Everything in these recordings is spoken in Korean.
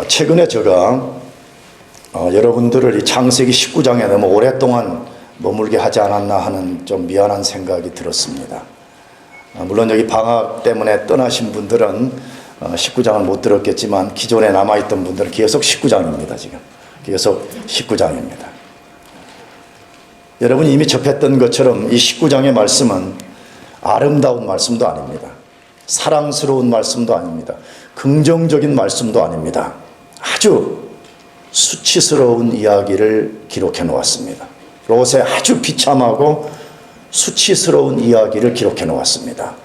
최근에 제가 여러분들을 이 창세기 19장에 너무 오랫동안 머물게 하지 않았나 하는 좀 미안한 생각이 들었습니다. 물론 여기 방학 때문에 떠나신 분들은 19장을 못 들었겠지만 기존에 남아있던 분들은 계속 19장입니다. 지금 계속 19장입니다. 여러분이 이미 접했던 것처럼 이 19장의 말씀은 아름다운 말씀도 아닙니다. 사랑스러운 말씀도 아닙니다. 긍정적인 말씀도 아닙니다. 아주 수치스러운 이야기를 기록해 놓았습니다. 롯의 아주 비참하고 수치스러운 이야기를 기록해 놓았습니다.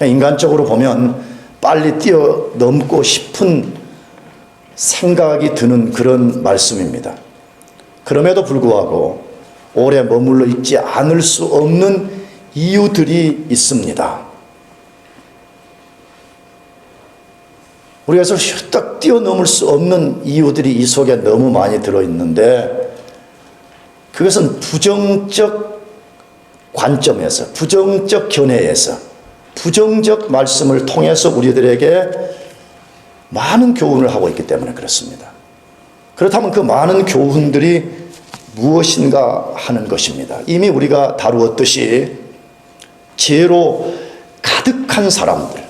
인간적으로 보면 빨리 뛰어넘고 싶은 생각이 드는 그런 말씀입니다. 그럼에도 불구하고 오래 머물러 있지 않을 수 없는 이유들이 있습니다. 우리가 딱 뛰어넘을 수 없는 이유들이 이 속에 너무 많이 들어있는데, 그것은 부정적 관점에서, 부정적 견해에서, 부정적 말씀을 통해서 우리들에게 많은 교훈을 하고 있기 때문에 그렇습니다. 그렇다면 그 많은 교훈들이 무엇인가 하는 것입니다. 이미 우리가 다루었듯이 죄로 가득한 사람들,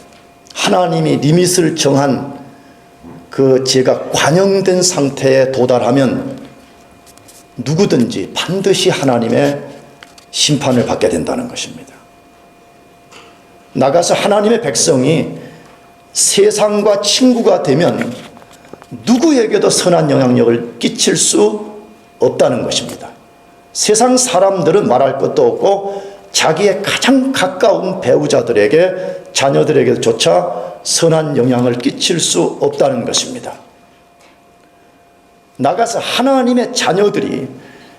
하나님이 리밋을 정한 그 죄가 관영된 상태에 도달하면 누구든지 반드시 하나님의 심판을 받게 된다는 것입니다. 나가서 하나님의 백성이 세상과 친구가 되면 누구에게도 선한 영향력을 끼칠 수 없다는 것입니다. 세상 사람들은 말할 것도 없고 자기의 가장 가까운 배우자들에게, 자녀들에게조차 선한 영향을 끼칠 수 없다는 것입니다. 나가서 하나님의 자녀들이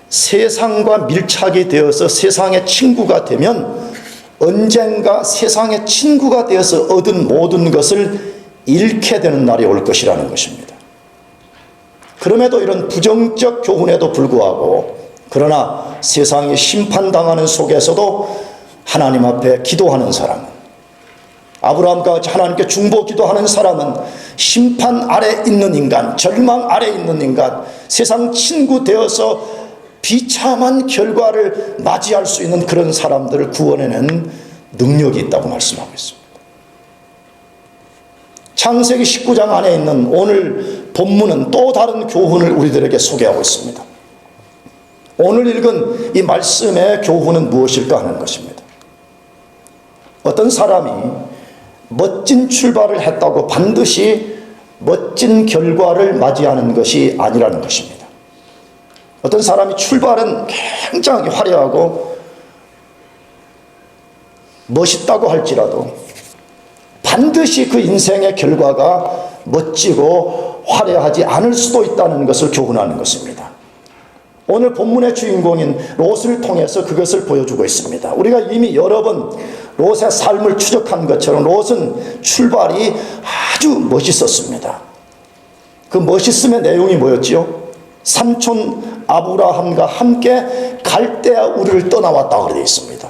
세상과 밀착이 되어서 세상의 친구가 되면 언젠가 세상의 친구가 되어서 얻은 모든 것을 잃게 되는 날이 올 것이라는 것입니다. 그럼에도 이런 부정적 교훈에도 불구하고, 그러나 세상이 심판당하는 속에서도 하나님 앞에 기도하는 사람은, 아브라함과 같이 하나님께 중보 기도하는 사람은 심판 아래 있는 인간, 절망 아래 있는 인간, 세상 친구 되어서 비참한 결과를 맞이할 수 있는 그런 사람들을 구원해내는 능력이 있다고 말씀하고 있습니다. 창세기 19장 안에 있는 오늘 본문은 또 다른 교훈을 우리들에게 소개하고 있습니다. 오늘 읽은 이 말씀의 교훈은 무엇일까 하는 것입니다. 어떤 사람이 멋진 출발을 했다고 반드시 멋진 결과를 맞이하는 것이 아니라는 것입니다. 어떤 사람이 출발은 굉장히 화려하고 멋있다고 할지라도 반드시 그 인생의 결과가 멋지고 화려하지 않을 수도 있다는 것을 교훈하는 것입니다. 오늘 본문의 주인공인 롯을 통해서 그것을 보여주고 있습니다. 우리가 이미 여러 번 롯의 삶을 추적한 것처럼 롯은 출발이 아주 멋있었습니다. 그 멋있음의 내용이 뭐였지요? 삼촌 아브라함과 함께 갈대아 우르를 떠나왔다고 되어 있습니다.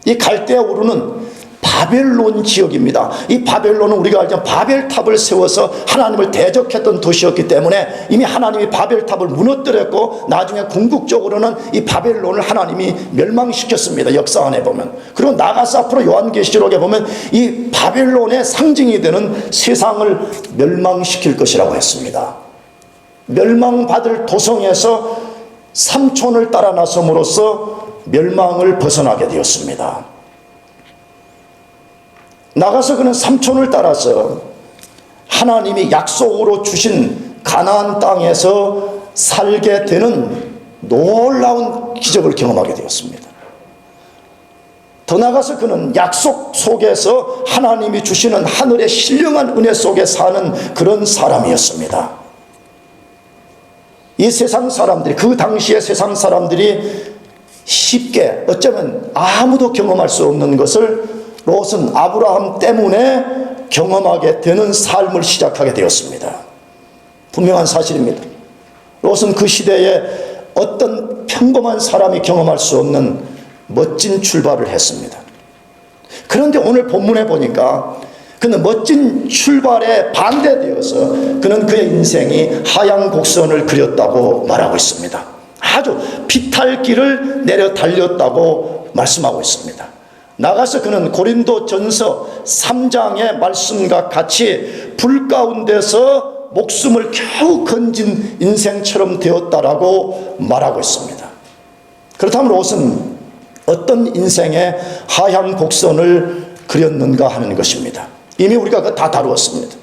이 갈대아 우르는 바벨론 지역입니다. 이 바벨론은 우리가 알죠. 바벨탑을 세워서 하나님을 대적했던 도시였기 때문에 이미 하나님이 바벨탑을 무너뜨렸고, 나중에 궁극적으로는 이 바벨론을 하나님이 멸망시켰습니다. 역사 안에 보면. 그리고 나가서 앞으로 요한계시록에 보면 이 바벨론의 상징이 되는 세상을 멸망시킬 것이라고 했습니다. 멸망받을 도성에서 삼촌을 따라 나섬으로써 멸망을 벗어나게 되었습니다. 나가서 그는 삼촌을 따라서 하나님이 약속으로 주신 가나안 땅에서 살게 되는 놀라운 기적을 경험하게 되었습니다. 더 나가서 그는 약속 속에서 하나님이 주시는 하늘의 신령한 은혜 속에 사는 그런 사람이었습니다. 이 세상 사람들이, 그 당시의 세상 사람들이 쉽게, 어쩌면 아무도 경험할 수 없는 것을 롯은 아브라함 때문에 경험하게 되는 삶을 시작하게 되었습니다. 분명한 사실입니다. 롯은 그 시대에 어떤 평범한 사람이 경험할 수 없는 멋진 출발을 했습니다. 그런데 오늘 본문에 보니까 그는 멋진 출발에 반대되어서 그는 그의 인생이 하향 곡선을 그렸다고 말하고 있습니다. 아주 비탈길을 내려 달렸다고 말씀하고 있습니다. 나가서 그는 고린도전서 3장의 말씀과 같이 불 가운데서 목숨을 겨우 건진 인생처럼 되었다라고 말하고 있습니다. 그렇다면 롯은 어떤 인생의 하향 곡선을 그렸는가 하는 것입니다. 이미 우리가 그거 다 다루었습니다.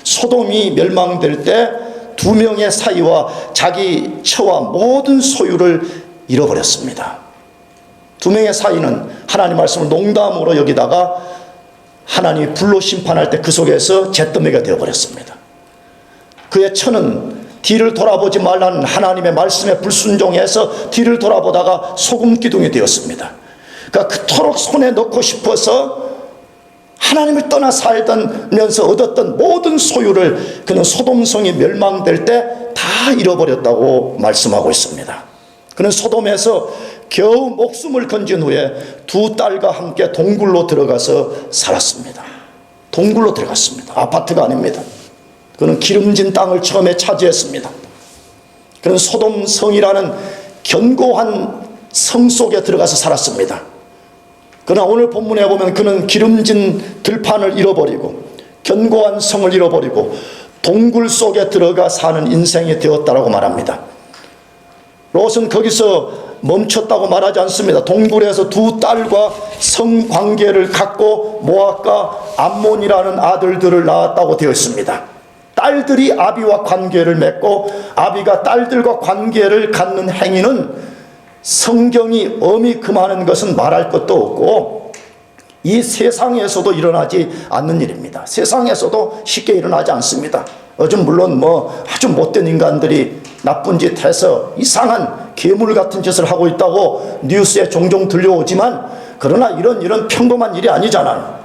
소돔이 멸망될 때 두 명의 사이와 자기 처와 모든 소유를 잃어버렸습니다. 두 명의 사이는 하나님 말씀을 농담으로 여기다가 하나님이 불로 심판할 때 그 속에서 잿더미가 되어버렸습니다. 그의 처는 뒤를 돌아보지 말라는 하나님의 말씀에 불순종해서 뒤를 돌아보다가 소금 기둥이 되었습니다. 그러니까 그토록 손에 넣고 싶어서 하나님을 떠나 살면서 얻었던 모든 소유를 그는 소돔성이 멸망될 때 다 잃어버렸다고 말씀하고 있습니다. 그는 소돔에서 겨우 목숨을 건진 후에 두 딸과 함께 동굴로 들어가서 살았습니다. 동굴로 들어갔습니다. 아파트가 아닙니다. 그는 기름진 땅을 처음에 차지했습니다. 그는 소돔성이라는 견고한 성 속에 들어가서 살았습니다. 그러나 오늘 본문에 보면 그는 기름진 들판을 잃어버리고 견고한 성을 잃어버리고 동굴 속에 들어가 사는 인생이 되었다라고 말합니다. 롯은 거기서 멈췄다고 말하지 않습니다. 동굴에서 두 딸과 성관계를 갖고 모압과 암몬이라는 아들들을 낳았다고 되어 있습니다. 딸들이 아비와 관계를 맺고 아비가 딸들과 관계를 갖는 행위는 성경이 엄히 금하는 것은 말할 것도 없고 이 세상에서도 일어나지 않는 일입니다. 세상에서도 쉽게 일어나지 않습니다. 요즘 물론 아주 못된 인간들이 나쁜 짓 해서 이상한 괴물 같은 짓을 하고 있다고 뉴스에 종종 들려오지만 그러나 이런 평범한 일이 아니잖아요.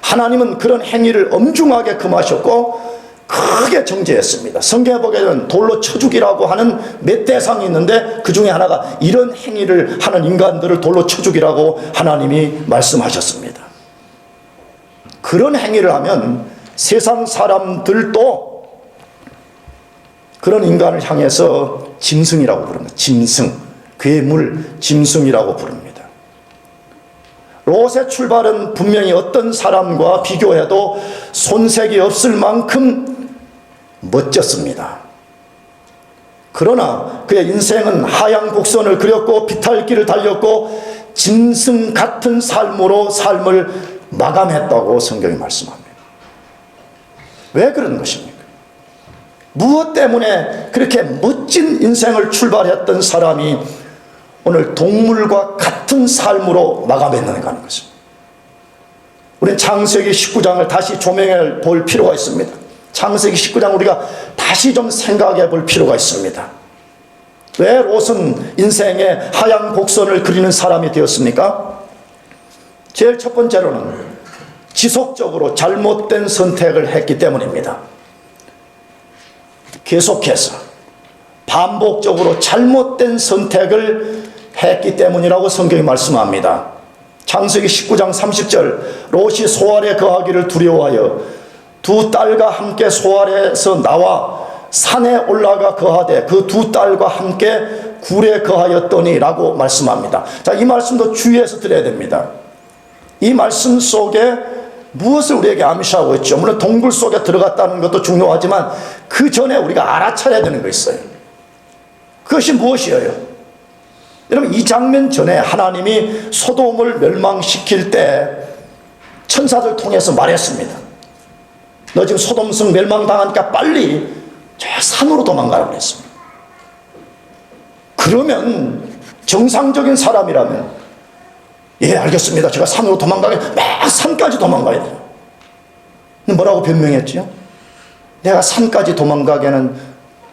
하나님은 그런 행위를 엄중하게 금하셨고 크게 정죄했습니다. 성경에 보게 되면 돌로 쳐 죽이라고 하는 몇 대상이 있는데 그 중에 하나가 이런 행위를 하는 인간들을 돌로 쳐 죽이라고 하나님이 말씀하셨습니다. 그런 행위를 하면 세상 사람들도 그런 인간을 향해서 짐승이라고 부릅니다. 짐승, 괴물, 짐승이라고 부릅니다. 롯의 출발은 분명히 어떤 사람과 비교해도 손색이 없을 만큼 멋졌습니다. 그러나 그의 인생은 하향 곡선을 그렸고 비탈길을 달렸고 짐승 같은 삶으로 삶을 마감했다고 성경이 말씀합니다. 왜 그런 것입니까? 무엇 때문에 그렇게 멋진 인생을 출발했던 사람이 오늘 동물과 같은 삶으로 마감했는가 하는 것입니다. 우리는 창세기 19장을 다시 조명해 볼 필요가 있습니다. 창세기 19장 우리가 다시 좀 생각해 볼 필요가 있습니다. 왜 롯은 인생의 하향 곡선을 그리는 사람이 되었습니까? 제일 첫 번째로는 지속적으로 잘못된 선택을 했기 때문입니다. 계속해서 반복적으로 잘못된 선택을 했기 때문이라고 성경이 말씀합니다. 창세기 19장 30절 롯이 소알에 거하기를 두려워하여 두 딸과 함께 소알에서 나와 산에 올라가 거하되 그 두 딸과 함께 굴에 거하였더니 라고 말씀합니다. 자, 이 말씀도 주의해서 들어야 됩니다. 이 말씀 속에 무엇을 우리에게 암시하고 있죠? 물론 동굴 속에 들어갔다는 것도 중요하지만 그 전에 우리가 알아차려야 되는 거 있어요. 그것이 무엇이에요? 여러분, 이 장면 전에 하나님이 소돔을 멸망시킬 때 천사들 통해서 말했습니다. 너 지금 소돔성 멸망당하니까 빨리 저 산으로 도망가라고 그랬습니다. 그러면 정상적인 사람이라면 예, 알겠습니다. 제가 산으로 도망가게 막 산까지 도망가야 돼요. 근데 뭐라고 변명했지요? 내가 산까지 도망가기에는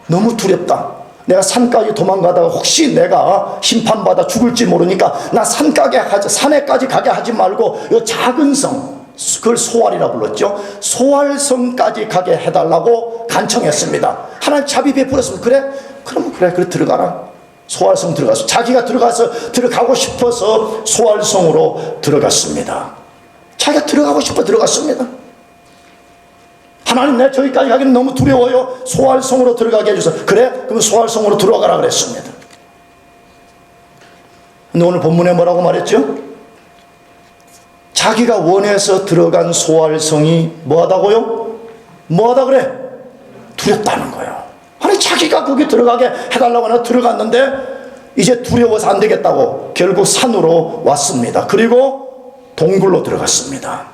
너무 두렵다. 내가 산까지 도망가다가 혹시 내가 심판받아 죽을지 모르니까 나 산에까지 가게 하지 말고 이 작은 성, 그걸 소알이라 불렀죠. 소알성까지 가게 해달라고 간청했습니다. 하나님 자비 베풀었으면 그래 들어가라. 소알성 들어가서 자기가 들어가고 싶어서 소알성으로 들어갔습니다. 자기가 들어가고 싶어 들어갔습니다. 하나님, 내 저기까지 가기는 너무 두려워요. 소활성으로 들어가게 해주세요. 그래? 그럼 소활성으로 들어가라 그랬습니다. 근데 오늘 본문에 뭐라고 말했죠? 자기가 원해서 들어간 소활성이 뭐하다고요? 뭐하다 그래? 두렵다는 거예요. 아니, 자기가 거기 들어가게 해달라고 하나 들어갔는데 이제 두려워서 안 되겠다고 결국 산으로 왔습니다. 그리고 동굴로 들어갔습니다.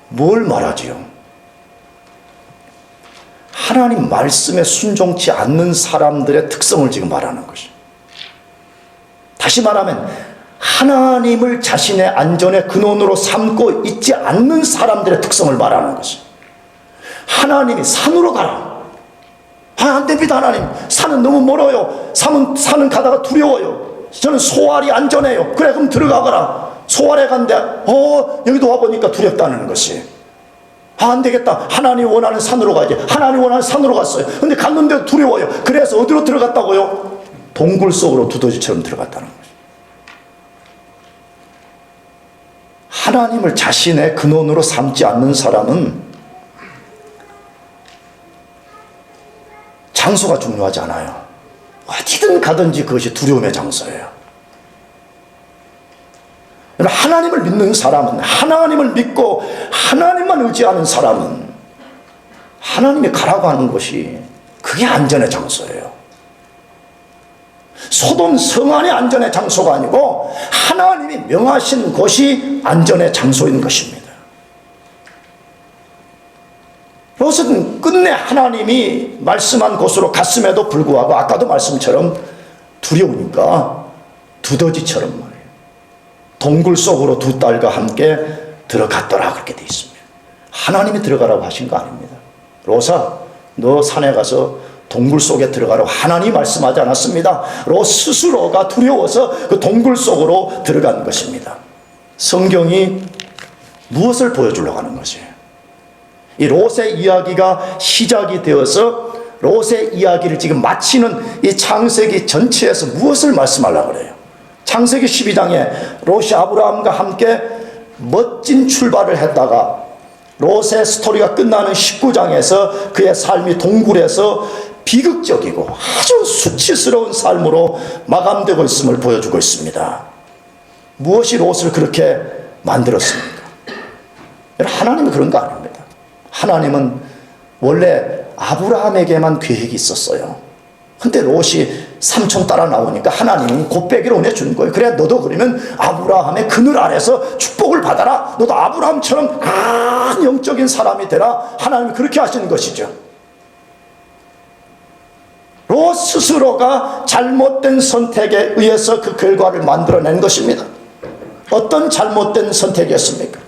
뭘 말하지요? 하나님 말씀에 순종치 않는 사람들의 특성을 지금 말하는 것이죠. 다시 말하면 하나님을 자신의 안전의 근원으로 삼고 있지 않는 사람들의 특성을 말하는 것이죠. 하나님이 산으로 가라. 안 됩니다. 하나님, 산은 너무 멀어요. 산은 가다가 두려워요. 저는 소활이 안전해요. 그래, 그럼 들어가거라. 소활에 간대. 여기도 와보니까 두렵다는 것이. 안 되겠다. 하나님이 원하는 산으로 가야지. 하나님이 원하는 산으로 갔어요. 근데 갔는데 두려워요. 그래서 어디로 들어갔다고요? 동굴 속으로 두더지처럼 들어갔다는 거죠. 하나님을 자신의 근원으로 삼지 않는 사람은 장소가 중요하지 않아요. 어디든 가든지 그것이 두려움의 장소예요. 하나님을 믿는 사람은, 하나님을 믿고 하나님만 의지하는 사람은 하나님이 가라고 하는 곳이 그게 안전의 장소예요. 소돔 성안이 안전의 장소가 아니고 하나님이 명하신 곳이 안전의 장소인 것입니다. 롯은 끝내 하나님이 말씀한 곳으로 갔음에도 불구하고 아까도 말씀처럼 두려우니까 두더지처럼 말이에요. 동굴 속으로 두 딸과 함께 들어갔더라 그렇게 되어 있습니다. 하나님이 들어가라고 하신 거 아닙니다. 롯아, 너 산에 가서 동굴 속에 들어가라고 하나님이 말씀하지 않았습니다. 롯 스스로가 두려워서 그 동굴 속으로 들어간 것입니다. 성경이 무엇을 보여주려고 하는 것이에요? 이 롯의 이야기가 시작이 되어서 롯의 이야기를 지금 마치는 이 창세기 전체에서 무엇을 말씀하려고 그래요? 창세기 12장에 롯이 아브라함과 함께 멋진 출발을 했다가 롯의 스토리가 끝나는 19장에서 그의 삶이 동굴에서 비극적이고 아주 수치스러운 삶으로 마감되고 있음을 보여주고 있습니다. 무엇이 롯을 그렇게 만들었습니까? 하나님이 그런 거 아닙니다. 하나님은 원래 아브라함에게만 계획이 있었어요. 근데 롯이 삼촌 따라 나오니까 하나님은 곱빼기로 보내주는 거예요. 그래, 너도 그러면 아브라함의 그늘 아래서 축복을 받아라. 너도 아브라함처럼 큰 영적인 사람이 되라. 하나님이 그렇게 하시는 것이죠. 롯 스스로가 잘못된 선택에 의해서 그 결과를 만들어낸 것입니다. 어떤 잘못된 선택이었습니까?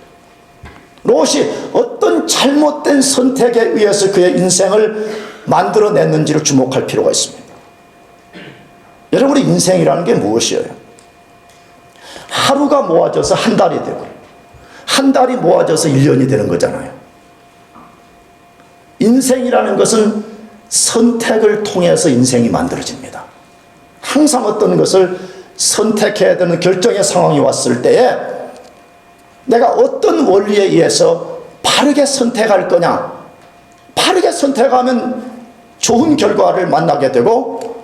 롯이 어떤 잘못된 선택에 의해서 그의 인생을 만들어냈는지를 주목할 필요가 있습니다. 여러분의 인생이라는 게 무엇이에요? 하루가 모아져서 한 달이 되고 한 달이 모아져서 1년이 되는 거잖아요. 인생이라는 것은 선택을 통해서 인생이 만들어집니다. 항상 어떤 것을 선택해야 되는 결정의 상황이 왔을 때에 내가 어떤 원리에 의해서 바르게 선택할 거냐, 바르게 선택하면 좋은 결과를 만나게 되고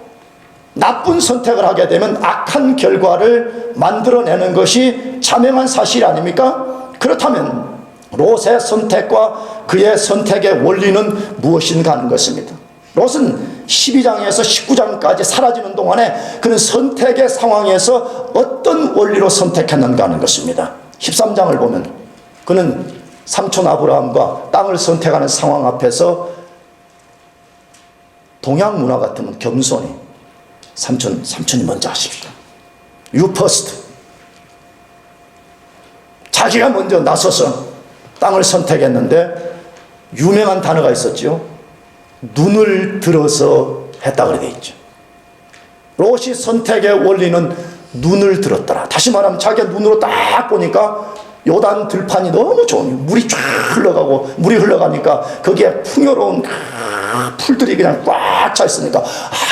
나쁜 선택을 하게 되면 악한 결과를 만들어내는 것이 자명한 사실 아닙니까? 그렇다면 롯의 선택과 그의 선택의 원리는 무엇인가 하는 것입니다. 롯은 12장에서 19장까지 사라지는 동안에 그는 선택의 상황에서 어떤 원리로 선택했는가 하는 것입니다. 13장을 보면 그는 삼촌 아브라함과 땅을 선택하는 상황 앞에서 동양 문화 같으면 겸손히 삼촌이 먼저 하십시오. You first. 자기가 먼저 나서서 땅을 선택했는데 유명한 단어가 있었죠. 눈을 들어서 했다 그래 돼 있죠. 롯이 선택의 원리는 눈을 들었더라. 다시 말하면 자기가 눈으로 딱 보니까 요단 들판이 너무 좋은, 물이 쫙 흘러가고, 물이 흘러가니까 거기에 풍요로운 풀들이 그냥 꽉 차 있으니까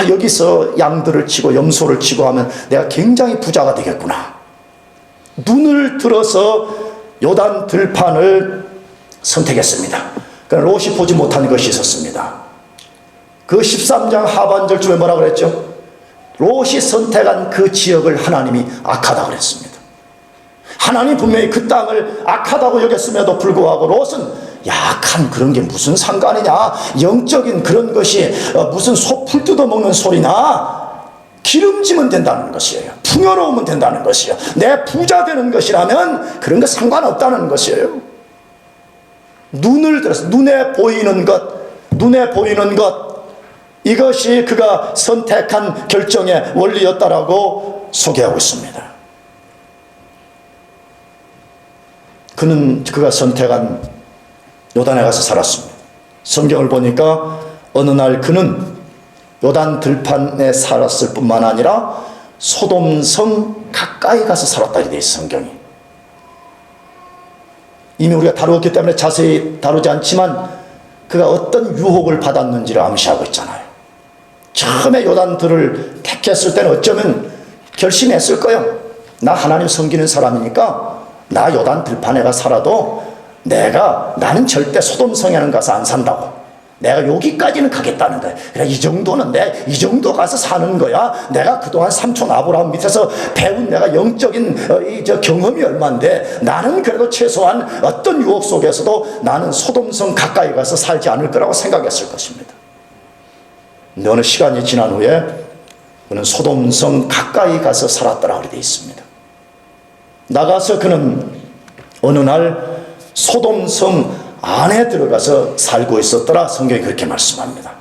여기서 양들을 치고 염소를 치고 하면 내가 굉장히 부자가 되겠구나. 눈을 들어서 요단 들판을 선택했습니다. 그러나 롯이 보지 못한 것이 있었습니다. 그 13장 하반절쯤에 뭐라 그랬죠? 롯이 선택한 그 지역을 하나님이 악하다고 그랬습니다. 하나님 분명히 그 땅을 악하다고 여겼음에도 불구하고 롯은 약한 그런 게 무슨 상관이냐, 영적인 그런 것이 무슨 소 풀 뜯어먹는 소리나, 기름지면 된다는 것이에요. 풍요로우면 된다는 것이에요. 내 부자 되는 것이라면 그런 거 상관없다는 것이에요. 눈을 들어서 눈에 보이는 것, 이것이 그가 선택한 결정의 원리였다라고 소개하고 있습니다. 그가 선택한 요단에 가서 살았습니다. 성경을 보니까 어느 날 그는 요단 들판에 살았을 뿐만 아니라 소돔성 가까이 가서 살았다 이렇게 되어 있어요, 성경이. 이미 우리가 다루었기 때문에 자세히 다루지 않지만 그가 어떤 유혹을 받았는지를 암시하고 있잖아요. 처음에 요단들을 택했을 때는 어쩌면 결심했을 거예요. 나 하나님 섬기는 사람이니까 나 요단 들판에 가 살아도 나는 절대 소돔성에는 가서 안 산다고. 내가 여기까지는 가겠다는 거야. 그래, 이 정도 가서 사는 거야. 내가 그동안 삼촌 아브라함 밑에서 배운 내가 영적인 경험이 얼만데 나는 그래도 최소한 어떤 유혹 속에서도 나는 소돔성 가까이 가서 살지 않을 거라고 생각했을 것입니다. 근데 어느 시간이 지난 후에 그는 소돔성 가까이 가서 살았더라 그렇게 되어 있습니다. 나가서 그는 어느 날 소돔성 안에 들어가서 살고 있었더라. 성경이 그렇게 말씀합니다.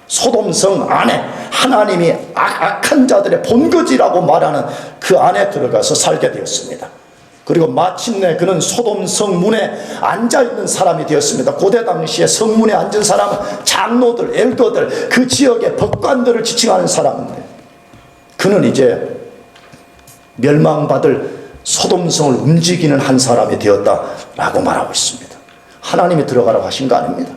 소돔성 안에 하나님이 악한 자들의 본거지라고 말하는 그 안에 들어가서 살게 되었습니다. 그리고 마침내 그는 소돔성 문에 앉아있는 사람이 되었습니다. 고대 당시에 성문에 앉은 사람은 장로들, 엘더들, 그 지역의 법관들을 지칭하는 사람인데 그는 이제 멸망받을 소돔성을 움직이는 한 사람이 되었다라고 말하고 있습니다. 하나님이 들어가라고 하신 거 아닙니다.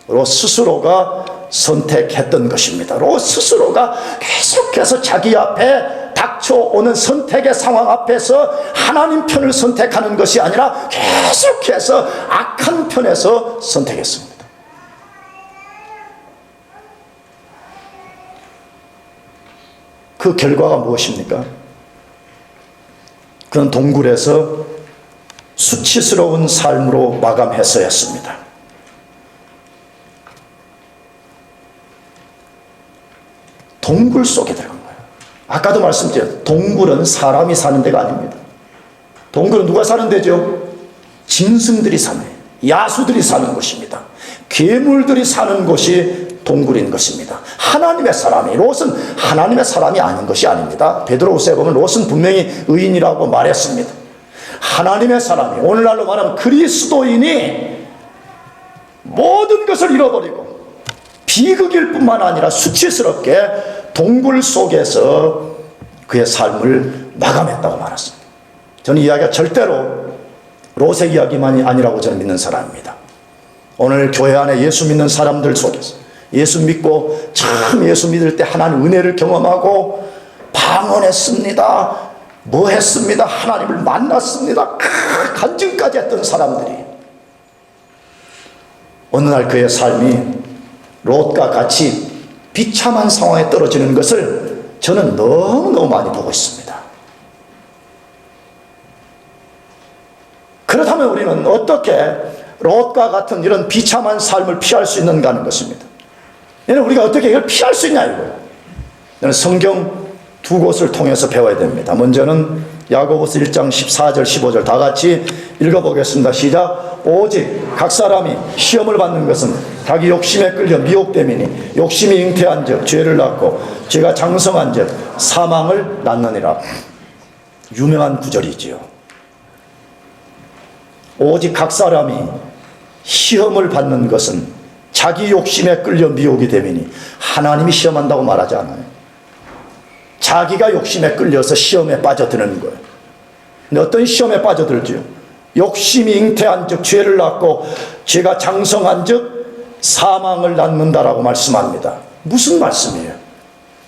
롯 스스로가 선택했던 것입니다. 롯 스스로가 계속해서 자기 앞에 닥쳐오는 선택의 상황 앞에서 하나님 편을 선택하는 것이 아니라 계속해서 악한 편에서 선택했습니다. 그 결과가 무엇입니까? 그는 동굴에서 수치스러운 삶으로 마감했어야 했습니다. 동굴 속에 들어간 거예요. 아까도 말씀드렸죠. 동굴은 사람이 사는 데가 아닙니다. 동굴은 누가 사는 데죠? 짐승들이 사는 데예요. 야수들이 사는 곳입니다. 괴물들이 사는 곳이 동굴인 것입니다. 하나님의 사람이, 롯은 하나님의 사람이 아닌 것이 아닙니다. 베드로후서에 보면 롯은 분명히 의인이라고 말했습니다. 하나님의 사람이, 오늘날로 말하면 그리스도인이 모든 것을 잃어버리고 비극일 뿐만 아니라 수치스럽게 동굴 속에서 그의 삶을 마감했다고 말했습니다. 저는 이 이야기가 절대로 롯의 이야기만이 아니라고 저는 믿는 사람입니다. 오늘 교회 안에 예수 믿는 사람들 속에서 예수 믿고 참 예수 믿을 때 하나님 은혜를 경험하고 방언했습니다. 뭐 했습니다. 하나님을 만났습니다. 간증까지 했던 사람들이 어느 날 그의 삶이 롯과 같이 비참한 상황에 떨어지는 것을 저는 너무너무 많이 보고 있습니다. 그렇다면 우리는 어떻게 롯과 같은 이런 비참한 삶을 피할 수 있는가 하는 것입니다. 우리가 어떻게 이걸 피할 수 있냐 이거예요. 저는 성경 두 곳을 통해서 배워야 됩니다. 먼저는 야고보서 1장 14절 15절 다 같이 읽어보겠습니다. 시작. 오직 각 사람이 시험을 받는 것은 자기 욕심에 끌려 미혹됨이니 욕심이 잉태한 즉 죄를 낳고 죄가 장성한 즉 사망을 낳느니라. 유명한 구절이지요. 오직 각 사람이 시험을 받는 것은 자기 욕심에 끌려 미혹이 됨이니 하나님이 시험한다고 말하지 않아요. 자기가 욕심에 끌려서 시험에 빠져드는 거예요. 근데 어떤 시험에 빠져들지요? 욕심이 잉태한 즉 죄를 낳고 죄가 장성한 즉 사망을 낳는다라고 말씀합니다. 무슨 말씀이에요?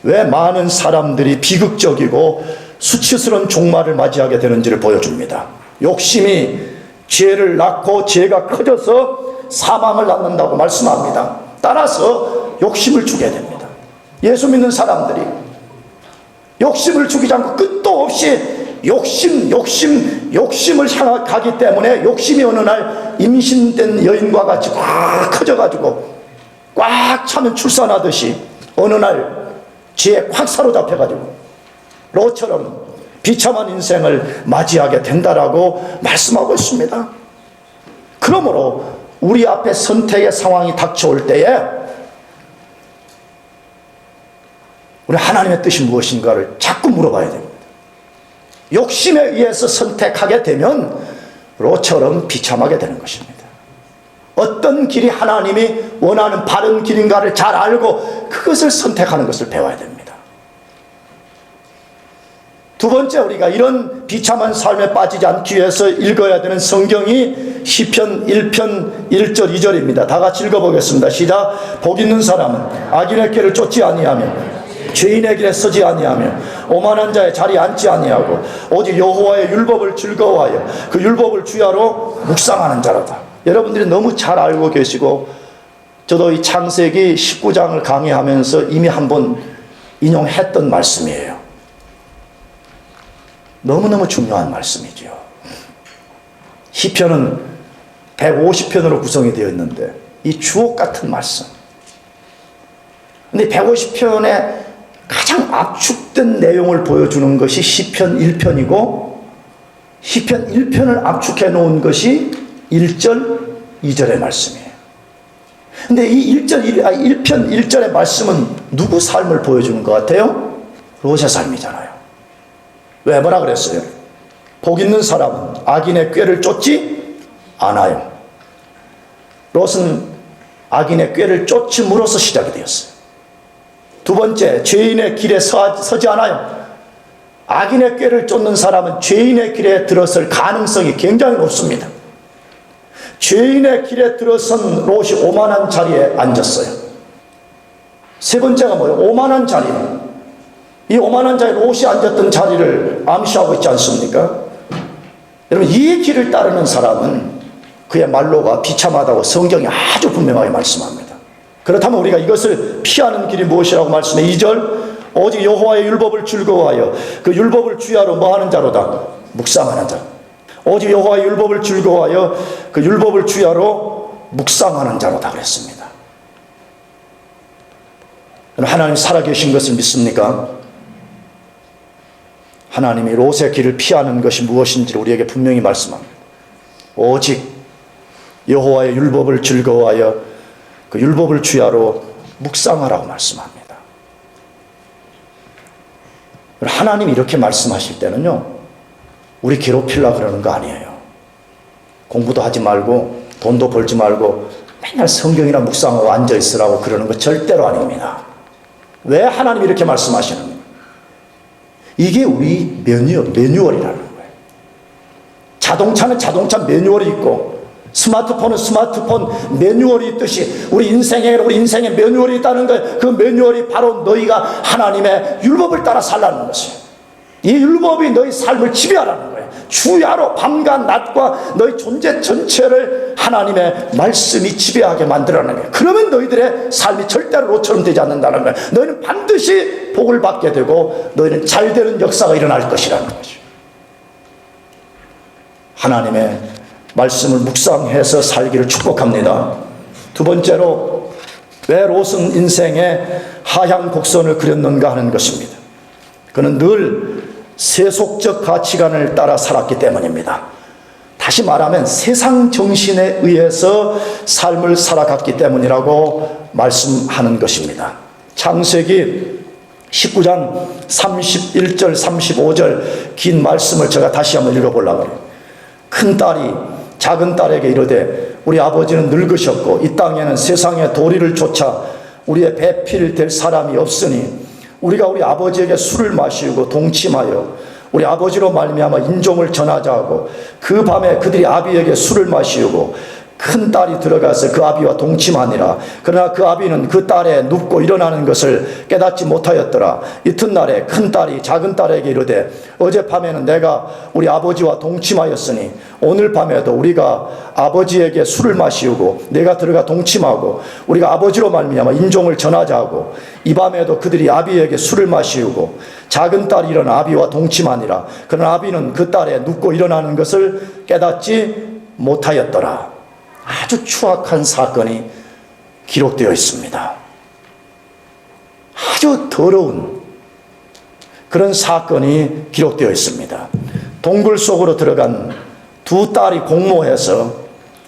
왜 많은 사람들이 비극적이고 수치스러운 종말을 맞이하게 되는지를 보여줍니다. 욕심이 죄를 낳고 죄가 커져서 사망을 낳는다고 말씀합니다. 따라서 욕심을 주게 됩니다. 예수 믿는 사람들이 욕심을 죽이지 않고 끝도 없이 욕심을 향해 가기 때문에 욕심이 어느 날 임신된 여인과 같이 꽉 커져가지고 꽉 차면 출산하듯이 어느 날 죄에 꽉 사로잡혀가지고 롯처럼 비참한 인생을 맞이하게 된다라고 말씀하고 있습니다. 그러므로 우리 앞에 선택의 상황이 닥쳐올 때에 우리 하나님의 뜻이 무엇인가를 자꾸 물어봐야 됩니다. 욕심에 의해서 선택하게 되면 롯처럼 비참하게 되는 것입니다. 어떤 길이 하나님이 원하는 바른 길인가를 잘 알고 그것을 선택하는 것을 배워야 됩니다. 두 번째, 우리가 이런 비참한 삶에 빠지지 않기 위해서 읽어야 되는 성경이 시편 1편 1절 2절입니다. 다 같이 읽어보겠습니다. 시작. 복 있는 사람은 악인의 길을 쫓지 아니하며 죄인의 길에 서지 아니하며 오만한 자의 자리에 앉지 아니하고 오직 여호와의 율법을 즐거워하여 그 율법을 주야로 묵상하는 자로다. 여러분들이 너무 잘 알고 계시고 저도 이 창세기 19장을 강의하면서 이미 한번 인용했던 말씀이에요. 너무너무 중요한 말씀이죠. 시편은 150편으로 구성이 되어 있는데 이 주옥 같은 말씀. 근데 150편에 가장 압축된 내용을 보여주는 것이 시편 1편이고 시편 1편을 압축해 놓은 것이 1절 2절의 말씀이에요. 근데 이 1편 1절의 말씀은 누구 삶을 보여주는 것 같아요? 롯의 삶이잖아요. 왜 뭐라 그랬어요? 복 있는 사람은 악인의 꾀를 쫓지 않아요. 롯은 악인의 꾀를 쫓음으로써 시작이 되었어요. 두 번째, 죄인의 길에 서지 않아요. 악인의 꾀를 쫓는 사람은 죄인의 길에 들어설 가능성이 굉장히 높습니다. 죄인의 길에 들어선 롯이 오만한 자리에 앉았어요. 세 번째가 뭐예요? 오만한 자리. 이 오만한 자리에 롯이 앉았던 자리를 암시하고 있지 않습니까? 여러분, 이 길을 따르는 사람은 그의 말로가 비참하다고 성경이 아주 분명하게 말씀합니다. 그렇다면 우리가 이것을 피하는 길이 무엇이라고 말씀해? 2절, 오직 여호와의 율법을 즐거워하여 그 율법을 주야로 뭐하는 자로다? 묵상하는 자. 오직 여호와의 율법을 즐거워하여 그 율법을 주야로 묵상하는 자로다 그랬습니다. 하나님 살아계신 것을 믿습니까? 하나님이 롯의 길을 피하는 것이 무엇인지를 우리에게 분명히 말씀합니다. 오직 여호와의 율법을 즐거워하여 그 율법을 주야로 묵상하라고 말씀합니다. 하나님이 이렇게 말씀하실 때는요, 우리 괴롭히려고 그러는 거 아니에요. 공부도 하지 말고 돈도 벌지 말고 맨날 성경이나 묵상하고 앉아있으라고 그러는 거 절대로 아닙니다. 왜 하나님이 이렇게 말씀하시는 거예요? 이게 우리 매뉴얼이라는 거예요. 자동차는 자동차 매뉴얼이 있고 스마트폰은 스마트폰 매뉴얼이 있듯이 우리 인생의 매뉴얼이 있다는 거예요. 그 매뉴얼이 바로 너희가 하나님의 율법을 따라 살라는 것이에요. 이 율법이 너희 삶을 지배하라는 거예요. 주야로 밤과 낮과 너희 존재 전체를 하나님의 말씀이 지배하게 만들어라는 거예요. 그러면 너희들의 삶이 절대로 롯처럼 되지 않는다는 거예요. 너희는 반드시 복을 받게 되고 너희는 잘 되는 역사가 일어날 것이라는 것이죠. 하나님의 말씀을 묵상해서 살기를 축복합니다. 두 번째로, 왜 롯은 인생의 하향 곡선을 그렸는가 하는 것입니다. 그는 늘 세속적 가치관을 따라 살았기 때문입니다. 다시 말하면 세상 정신에 의해서 삶을 살아갔기 때문이라고 말씀하는 것입니다. 창세기 19장 31절 35절 긴 말씀을 제가 다시 한번 읽어보려고 해요. 큰 딸이 작은 딸에게 이르되 우리 아버지는 늙으셨고 이 땅에는 세상의 도리를 쫓아 우리의 배필 될 사람이 없으니 우리가 우리 아버지에게 술을 마시고 동침하여 우리 아버지로 말미암아 인종을 전하자 하고 그 밤에 그들이 아비에게 술을 마시고 큰 딸이 들어가서 그 아비와 동침하니라. 그러나 그 아비는 그 딸의 눕고 일어나는 것을 깨닫지 못하였더라. 이튿날에 큰 딸이 작은 딸에게 이르되 어젯밤에는 내가 우리 아버지와 동침하였으니 오늘 밤에도 우리가 아버지에게 술을 마시우고 내가 들어가 동침하고 우리가 아버지로 말미암아 인종을 전하자 하고 이 밤에도 그들이 아비에게 술을 마시우고 작은 딸이 일어나 아비와 동침하니라. 그러나 아비는 그 딸의 눕고 일어나는 것을 깨닫지 못하였더라. 아주 추악한 사건이 기록되어 있습니다. 아주 더러운 그런 사건이 기록되어 있습니다. 동굴 속으로 들어간 두 딸이 공모해서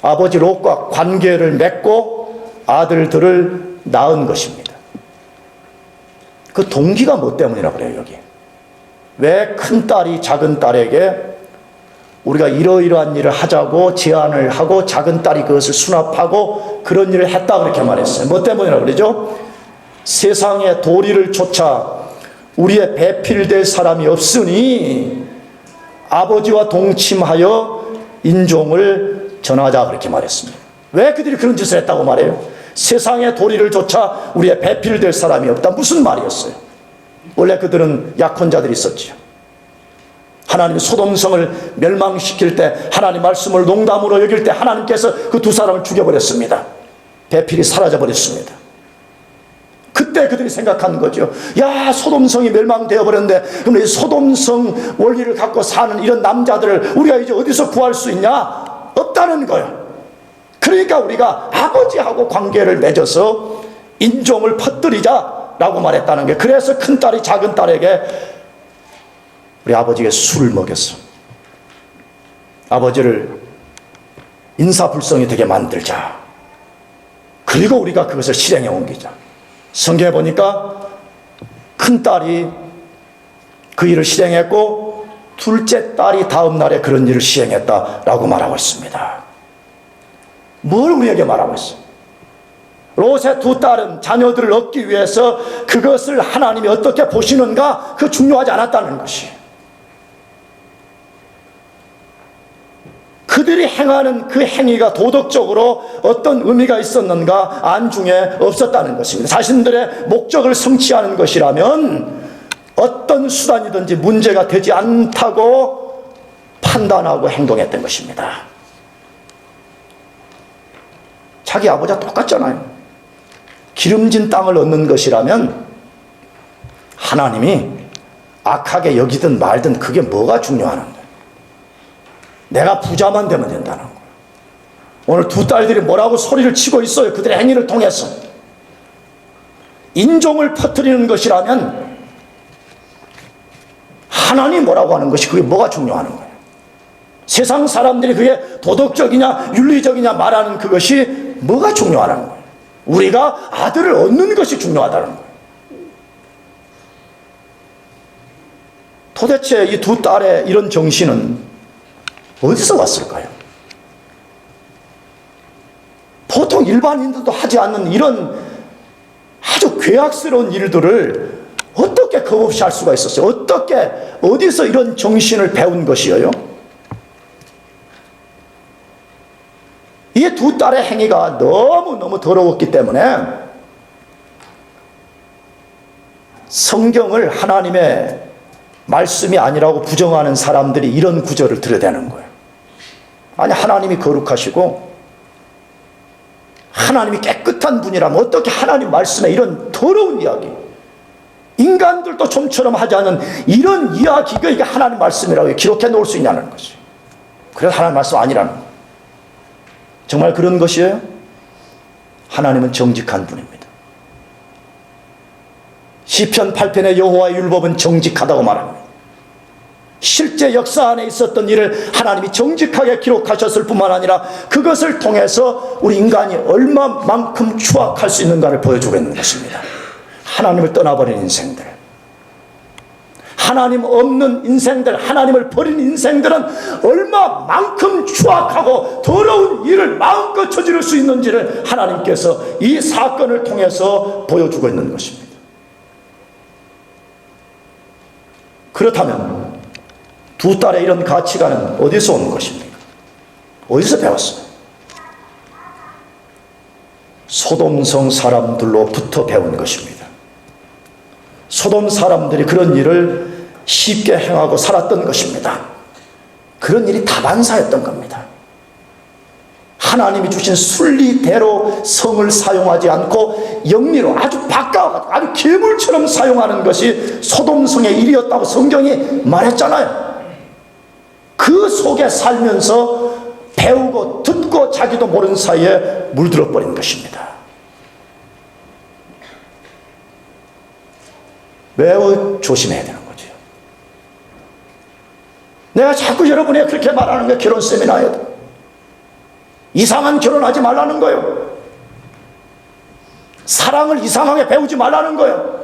아버지 롯과 관계를 맺고 아들들을 낳은 것입니다. 그 동기가 뭐 때문이라 그래요, 여기? 왜 큰 딸이 작은 딸에게 우리가 이러이러한 일을 하자고 제안을 하고 작은 딸이 그것을 수납하고 그런 일을 했다 그렇게 말했어요. 뭐 때문이라고 그러죠? 세상의 도리를 쫓아 우리의 배필될 사람이 없으니 아버지와 동침하여 인종을 전하자 그렇게 말했습니다. 왜 그들이 그런 짓을 했다고 말해요? 세상의 도리를 쫓아 우리의 배필될 사람이 없다. 무슨 말이었어요? 원래 그들은 약혼자들이 있었죠. 하나님이 소돔성을 멸망시킬 때 하나님 말씀을 농담으로 여길 때 하나님께서 그 두 사람을 죽여버렸습니다. 배필이 사라져버렸습니다. 그때 그들이 생각한 거죠. 야, 소돔성이 멸망되어 버렸는데 그럼 이 소돔성 원리를 갖고 사는 이런 남자들을 우리가 이제 어디서 구할 수 있냐? 없다는 거예요. 그러니까 우리가 아버지하고 관계를 맺어서 인종을 퍼뜨리자라고 말했다는 게, 그래서 큰딸이 작은 딸에게 우리 아버지에게 술을 먹였어. 아버지를 인사불성이 되게 만들자. 그리고 우리가 그것을 실행에 옮기자. 성경에 보니까 큰딸이 그 일을 실행했고 둘째 딸이 다음 날에 그런 일을 시행했다라고 말하고 있습니다. 뭘 우리에게 말하고 있어? 롯의 두 딸은 자녀들을 얻기 위해서 그것을 하나님이 어떻게 보시는가, 그 중요하지 않았다는 것이. 그들이 행하는 그 행위가 도덕적으로 어떤 의미가 있었는가 안중에 없었다는 것입니다. 자신들의 목적을 성취하는 것이라면 어떤 수단이든지 문제가 되지 않다고 판단하고 행동했던 것입니다. 자기 아버지와 똑같잖아요. 기름진 땅을 얻는 것이라면 하나님이 악하게 여기든 말든 그게 뭐가 중요한 거예요. 내가 부자만 되면 된다는 거예요. 오늘 두 딸들이 뭐라고 소리를 치고 있어요. 그들의 행위를 통해서. 인종을 퍼뜨리는 것이라면 하나님 뭐라고 하는 것이 그게 뭐가 중요한 거예요. 세상 사람들이 그게 도덕적이냐 윤리적이냐 말하는 그것이 뭐가 중요하다는 거예요. 우리가 아들을 얻는 것이 중요하다는 거예요. 도대체 이 두 딸의 이런 정신은 어디서 왔을까요? 보통 일반인들도 하지 않는 이런 아주 괴악스러운 일들을 어떻게 겁없이 할 수가 있었어요? 어떻게, 어디서 이런 정신을 배운 것이에요? 이 두 딸의 행위가 너무너무 더러웠기 때문에 성경을 하나님의 말씀이 아니라고 부정하는 사람들이 이런 구절을 들여대는 거예요. 아니, 하나님이 거룩하시고 하나님이 깨끗한 분이라면 어떻게 하나님 말씀에 이런 더러운 이야기, 인간들도 좀처럼 하지 않은 이런 이야기가 이게 하나님 말씀이라고 기록해 놓을 수 있냐는 거지. 그래서 하나님 말씀 아니라는 거예요. 정말 그런 것이에요? 하나님은 정직한 분입니다. 시편 8편의 여호와의 율법은 정직하다고 말합니다. 실제 역사 안에 있었던 일을 하나님이 정직하게 기록하셨을 뿐만 아니라 그것을 통해서 우리 인간이 얼마만큼 추악할 수 있는가를 보여주고 있는 것입니다. 하나님을 떠나버린 인생들, 하나님 없는 인생들, 하나님을 버린 인생들은 얼마만큼 추악하고 더러운 일을 마음껏 저지를 수 있는지를 하나님께서 이 사건을 통해서 보여주고 있는 것입니다. 그렇다면 두 딸의 이런 가치관은 어디서 온 것입니까? 어디서 배웠어요? 소돔성 사람들로부터 배운 것입니다. 소돔 사람들이 그런 일을 쉽게 행하고 살았던 것입니다. 그런 일이 다반사였던 겁니다. 하나님이 주신 순리대로 성을 사용하지 않고 영리로 아주 바꿔가지고 아주 괴물처럼 사용하는 것이 소돔성의 일이었다고 성경이 말했잖아요. 그 속에 살면서 배우고 듣고 자기도 모르는 사이에 물들어 버린 것입니다. 매우 조심해야 되는 거죠. 내가 자꾸 여러분이 그렇게 말하는 게 결혼 세미나예요. 이상한 결혼하지 말라는 거예요. 사랑을 이상하게 배우지 말라는 거예요.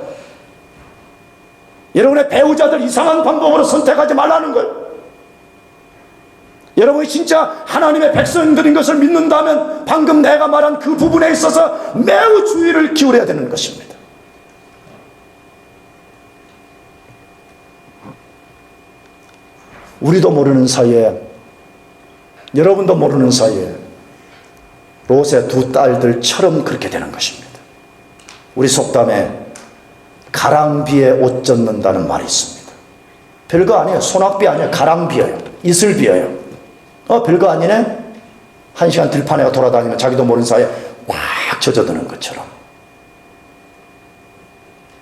여러분의 배우자들 이상한 방법으로 선택하지 말라는 거예요. 여러분이 진짜 하나님의 백성들인 것을 믿는다면 방금 내가 말한 그 부분에 있어서 매우 주의를 기울여야 되는 것입니다. 우리도 모르는 사이에, 여러분도 모르는 사이에 롯의 두 딸들처럼 그렇게 되는 것입니다. 우리 속담에 가랑비에 옷 젖는다는 말이 있습니다. 별거 아니에요. 소낙비 아니에요. 가랑비예요. 이슬비예요. 별거 아니네? 1시간 들판에 돌아다니면 자기도 모르는 사이에 확 젖어드는 것처럼.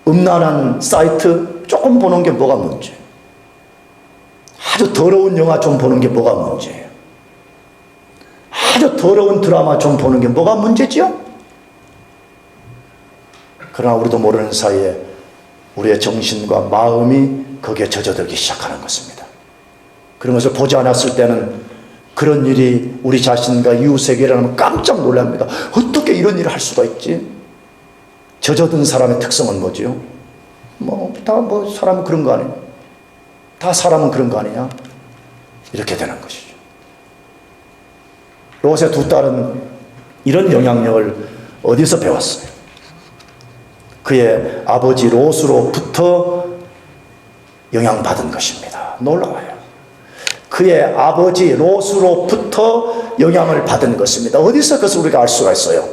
음란한 사이트 조금 보는 게 뭐가 문제예요? 아주 더러운 영화 좀 보는 게 뭐가 문제예요? 아주 더러운 드라마 좀 보는 게 뭐가 문제지요? 그러나 우리도 모르는 사이에 우리의 정신과 마음이 거기에 젖어들기 시작하는 것입니다. 그런 것을 보지 않았을 때는 그런 일이 우리 자신과 이웃에게 일어나면 깜짝 놀랍니다. 어떻게 이런 일을 할 수가 있지? 젖어든 사람의 특성은 뭐지요? 사람은 그런 거 아니에요? 다 사람은 그런 거 아니냐? 이렇게 되는 것이죠. 롯의 두 딸은 이런 영향력을 어디서 배웠어요? 그의 아버지 롯으로부터 영향받은 것입니다. 놀라워요. 그의 아버지 롯으로부터 영향을 받은 것입니다. 어디서 그것을 우리가 알 수가 있어요?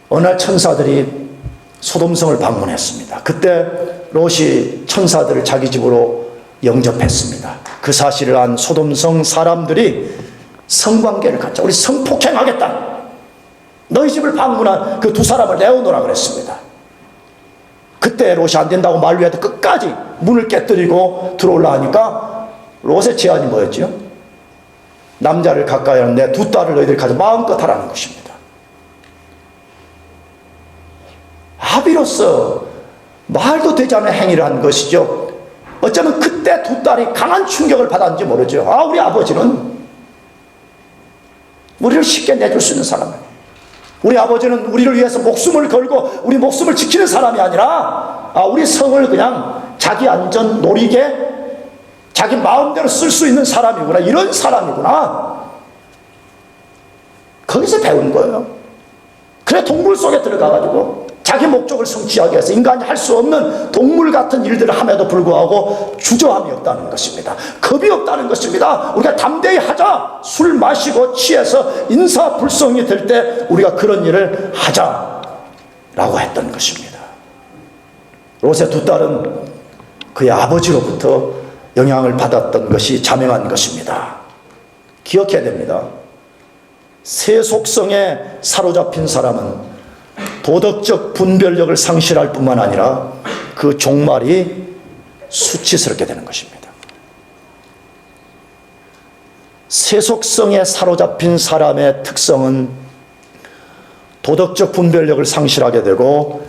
어느 날 천사들이 소돔성을 방문했습니다. 그때 롯이 천사들을 자기 집으로 영접했습니다. 그 사실을 안 소돔성 사람들이 성관계를 갖자. 우리 성폭행하겠다. 너희 집을 방문한 그 두 사람을 내어놓으라 그랬습니다. 그때 롯이 안 된다고 만류해도 끝까지 문을 깨뜨리고 들어올라 하니까 롯의 제안이 뭐였지요? 남자를 가까이 하는 내 두 딸을 너희들이 가져 마음껏 하라는 것입니다. 아비로서 말도 되지 않은 행위를 한 것이죠. 어쩌면 그때 두 딸이 강한 충격을 받았는지 모르죠. 우리 아버지는 우리를 쉽게 내줄 수 있는 사람이에요. 우리 아버지는 우리를 위해서 목숨을 걸고 우리 목숨을 지키는 사람이 아니라 우리 성을 그냥 자기 안전 노리게 자기 마음대로 쓸 수 있는 사람이구나. 이런 사람이구나. 거기서 배운 거예요. 그래 동물 속에 들어가가지고 자기 목적을 성취하기 위해서 인간이 할 수 없는 동물 같은 일들을 함에도 불구하고 주저함이 없다는 것입니다. 겁이 없다는 것입니다. 우리가 담대히 하자. 술 마시고 취해서 인사불성이 될 때 우리가 그런 일을 하자라고 했던 것입니다. 롯의 두 딸은 그의 아버지로부터 영향을 받았던 것이 자명한 것입니다. 기억해야 됩니다. 세속성에 사로잡힌 사람은 도덕적 분별력을 상실할 뿐만 아니라 그 종말이 수치스럽게 되는 것입니다. 세속성에 사로잡힌 사람의 특성은 도덕적 분별력을 상실하게 되고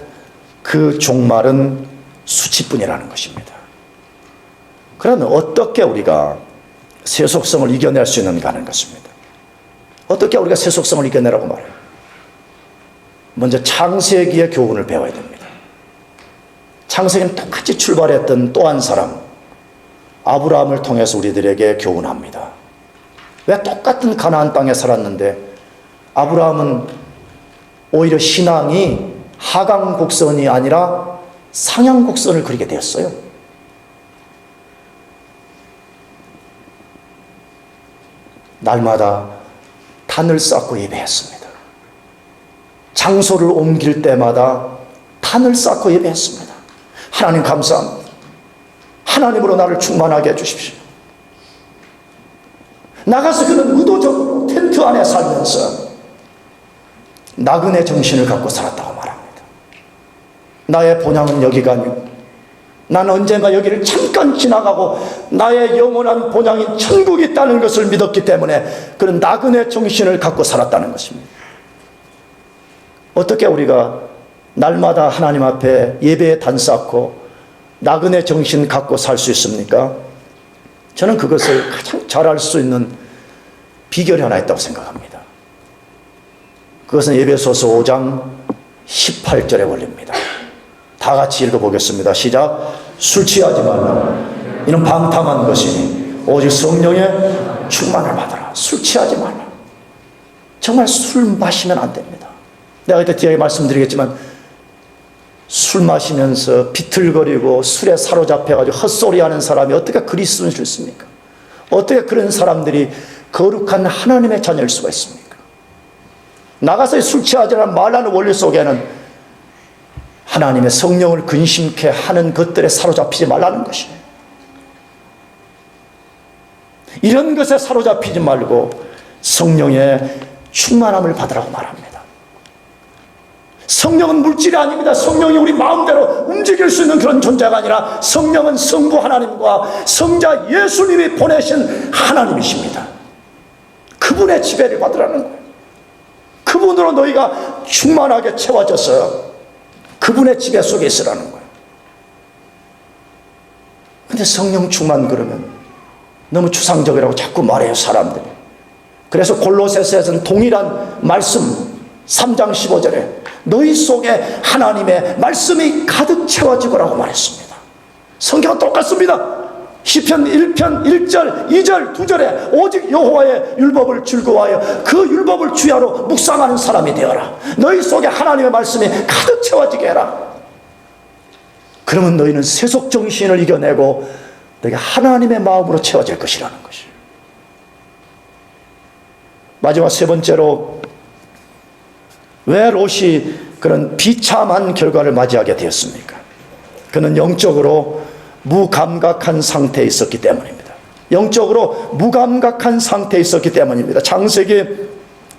그 종말은 수치뿐이라는 것입니다. 그러면 어떻게 우리가 세속성을 이겨낼 수 있는가 하는 것입니다. 어떻게 우리가 세속성을 이겨내라고 말해요? 먼저 창세기의 교훈을 배워야 됩니다. 창세기는 똑같이 출발했던 또 한 사람 아브라함을 통해서 우리들에게 교훈합니다. 왜 똑같은 가나안 땅에 살았는데 아브라함은 오히려 신앙이 하강 곡선이 아니라 상향 곡선을 그리게 되었어요. 날마다 단을 쌓고 예배했습니다. 장소를 옮길 때마다 단을 쌓고 예배했습니다. 하나님 감사합니다. 하나님으로 나를 충만하게 해주십시오. 나가서 그는 의도적으로 텐트 안에 살면서 나그네 정신을 갖고 살았다고 말합니다. 나의 본향은 여기가 아니고 나는 언젠가 여기를 잠깐 지나가고 나의 영원한 본향인 천국이 있다는 것을 믿었기 때문에 그런 나그네 정신을 갖고 살았다는 것입니다. 어떻게 우리가 날마다 하나님 앞에 예배에 단 쌓고 나그네 정신 갖고 살 수 있습니까? 저는 그것을 가장 잘할 수 있는 비결이 하나 있다고 생각합니다. 그것은 에베소서 5장 18절의 원리입니다. 다 같이 읽어보겠습니다. 시작. 술 취하지 말라. 이는 방탕한 것이니 오직 성령의 충만을 받아라. 술 취하지 말라. 정말 술 마시면 안 됩니다. 내가 이때 뒤에 말씀드리겠지만 술 마시면서 비틀거리고 술에 사로잡혀가지고 헛소리하는 사람이 어떻게 그리스도인일 수 있습니까? 어떻게 그런 사람들이 거룩한 하나님의 자녀일 수가 있습니까? 나가서 술 취하지 말라는 원리 속에는 하나님의 성령을 근심케 하는 것들에 사로잡히지 말라는 것이에요. 이런 것에 사로잡히지 말고 성령의 충만함을 받으라고 말합니다. 성령은 물질이 아닙니다. 성령이 우리 마음대로 움직일 수 있는 그런 존재가 아니라 성령은 성부 하나님과 성자 예수님이 보내신 하나님이십니다. 그분의 지배를 받으라는 거예요. 그분으로 너희가 충만하게 채워져서 그분의 지배 속에 있으라는 거예요. 근데 성령 충만 그러면 너무 추상적이라고 자꾸 말해요, 사람들이. 그래서 골로새서에서는 동일한 말씀 3장 15절에 너희 속에 하나님의 말씀이 가득 채워지고라고 말했습니다. 성경은 똑같습니다. 시편 1편 1절 2절 2절에 오직 여호와의 율법을 즐거워하여 그 율법을 주야로 묵상하는 사람이 되어라. 너희 속에 하나님의 말씀이 가득 채워지게 해라. 그러면 너희는 세속 정신을 이겨내고 너희가 하나님의 마음으로 채워질 것이라는 것이에요. 마지막 세 번째로 왜 롯이 그런 비참한 결과를 맞이하게 되었습니까? 그는 영적으로 무감각한 상태에 있었기 때문입니다. 영적으로 무감각한 상태에 있었기 때문입니다. 창세기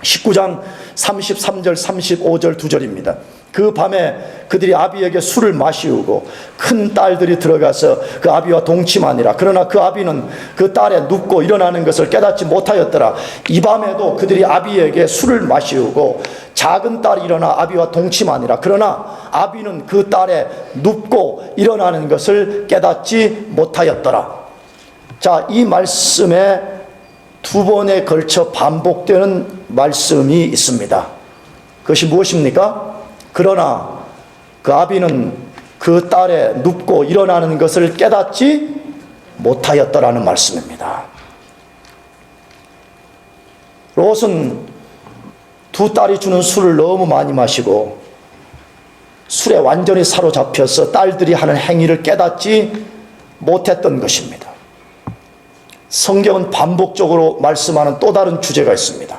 19장 33절 35절 2절입니다. 그 밤에 그들이 아비에게 술을 마시우고 큰 딸들이 들어가서 그 아비와 동침하니라. 그러나 그 아비는 그 딸에 눕고 일어나는 것을 깨닫지 못하였더라. 이 밤에도 그들이 아비에게 술을 마시우고 작은 딸이 일어나 아비와 동침하니라. 그러나 아비는 그 딸에 눕고 일어나는 것을 깨닫지 못하였더라. 자, 이 말씀에 두 번에 걸쳐 반복되는 말씀이 있습니다. 그것이 무엇입니까? 그러나 그 아비는 그 딸에 눕고 일어나는 것을 깨닫지 못하였더라는 말씀입니다. 롯은 두 딸이 주는 술을 너무 많이 마시고 술에 완전히 사로잡혀서 딸들이 하는 행위를 깨닫지 못했던 것입니다. 성경은 반복적으로 말씀하는 또 다른 주제가 있습니다.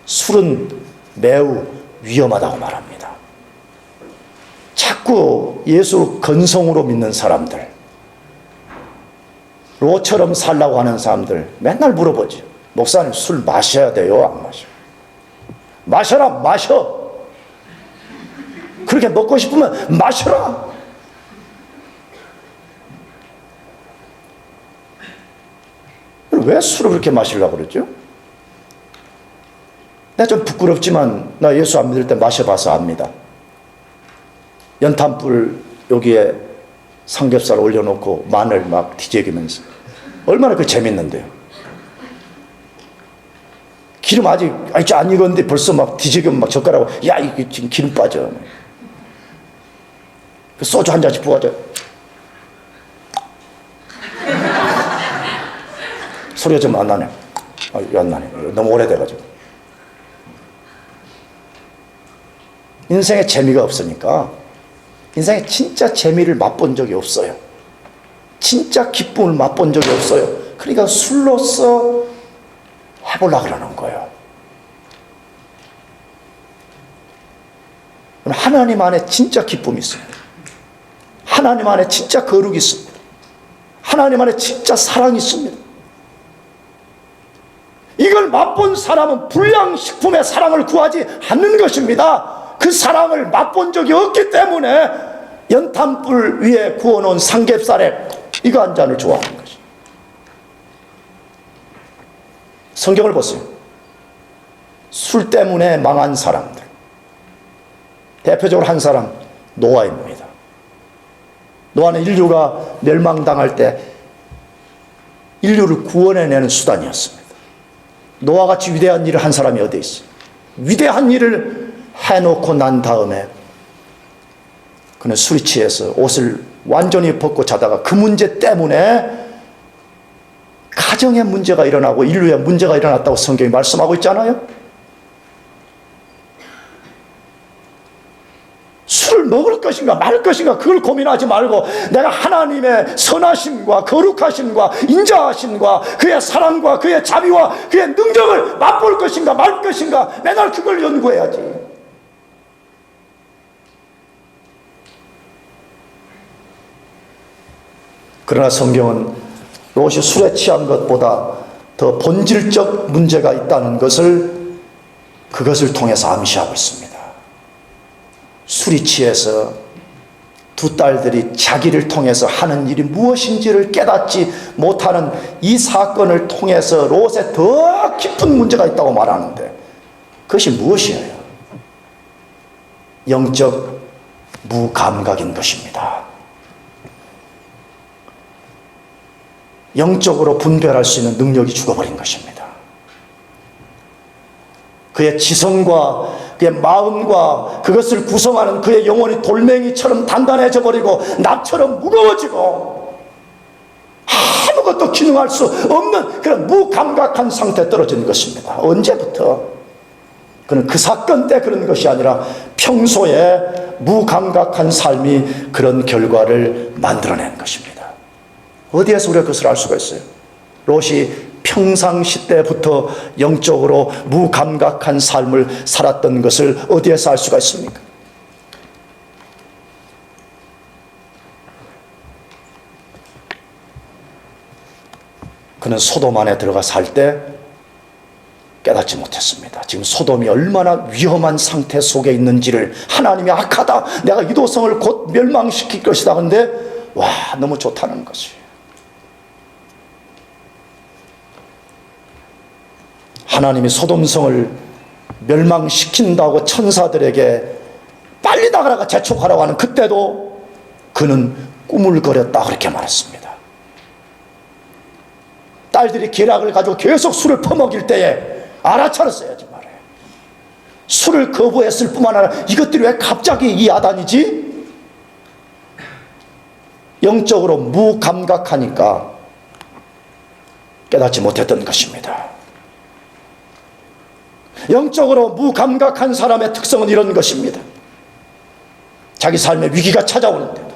술은 매우 위험하다고 말합니다. 자꾸 예수 건성으로 믿는 사람들, 롯처럼 살라고 하는 사람들 맨날 물어보지. 목사님, 술 마셔야 돼요? 안 마셔? 마셔라, 마셔. 그렇게 먹고 싶으면 마셔라. 왜 술을 그렇게 마시려고 그러죠? 내가 좀 부끄럽지만 나 예수 안 믿을 때 마셔봐서 압니다. 연탄불 여기에 삼겹살 올려놓고 마늘 막 뒤적이면서 얼마나 그 재밌는데요. 기름 아직 안 익었는데 벌써 막 뒤적이면 막 젓가락으로 야 이게 지금 기름 빠져. 그 소주 한 잔씩 부어줘. 소리가 좀 안 나네. 안 나네. 너무 오래돼가지고. 인생에 재미가 없으니까 인생에 진짜 재미를 맛본 적이 없어요. 진짜 기쁨을 맛본 적이 없어요. 그러니까 술로서 해보려고 그러는 거예요. 하나님 안에 진짜 기쁨이 있습니다. 하나님 안에 진짜 거룩이 있습니다. 하나님 안에 진짜 사랑이 있습니다. 이걸 맛본 사람은 불량식품의 사랑을 구하지 않는 것입니다. 그 사랑을 맛본 적이 없기 때문에 연탄불 위에 구워놓은 삼겹살에 이거 한 잔을 좋아하는 것입니다. 성경을 보세요. 술 때문에 망한 사람들, 대표적으로 한 사람 노아입니다. 노아는 인류가 멸망당할 때 인류를 구원해내는 수단이었습니다. 노아같이 위대한 일을 한 사람이 어디 있어요? 위대한 일을 해놓고 난 다음에 그는 술이 취해서 옷을 완전히 벗고 자다가 그 문제 때문에 가정에 문제가 일어나고 인류에 문제가 일어났다고 성경이 말씀하고 있잖아요. 술을 먹을 것인가 말 것인가 그걸 고민하지 말고 내가 하나님의 선하심과 거룩하심과 인자하심과 그의 사랑과 그의 자비와 그의 능력을 맛볼 것인가 말 것인가 맨날 그걸 연구해야지. 그러나 성경은 롯이 술에 취한 것보다 더 본질적 문제가 있다는 것을 그것을 통해서 암시하고 있습니다. 술이 취해서 두 딸들이 자기를 통해서 하는 일이 무엇인지를 깨닫지 못하는 이 사건을 통해서 롯에 더 깊은 문제가 있다고 말하는데 그것이 무엇이에요? 영적 무감각인 것입니다. 영적으로 분별할 수 있는 능력이 죽어버린 것입니다. 그의 지성과 그의 마음과 그것을 구성하는 그의 영혼이 돌멩이처럼 단단해져 버리고 납처럼 무거워지고 아무것도 기능할 수 없는 그런 무감각한 상태에 떨어진 것입니다. 언제부터? 그는 그 사건 때 그런 것이 아니라 평소에 무감각한 삶이 그런 결과를 만들어낸 것입니다. 어디에서 우리가 그것을 알 수가 있어요? 롯이 평상시 때부터 영적으로 무감각한 삶을 살았던 것을 어디에서 알 수가 있습니까? 그는 소돔 안에 들어가 살 때 깨닫지 못했습니다. 지금 소돔이 얼마나 위험한 상태 속에 있는지를 하나님이 악하다, 내가 이 도성을 곧 멸망시킬 것이다. 근데 와, 너무 좋다는 것이. 하나님이 소돔성을 멸망시킨다고 천사들에게 빨리 나가라가 재촉하라고 하는 그때도 그는 꾸물거렸다 그렇게 말했습니다. 딸들이 계략을 가지고 계속 술을 퍼먹일 때에 알아차렸어야지 말이에요. 술을 거부했을 뿐만 아니라 이것들이 왜 갑자기 이 야단이지? 영적으로 무감각하니까 깨닫지 못했던 것입니다. 영적으로 무감각한 사람의 특성은 이런 것입니다. 자기 삶에 위기가 찾아오는데도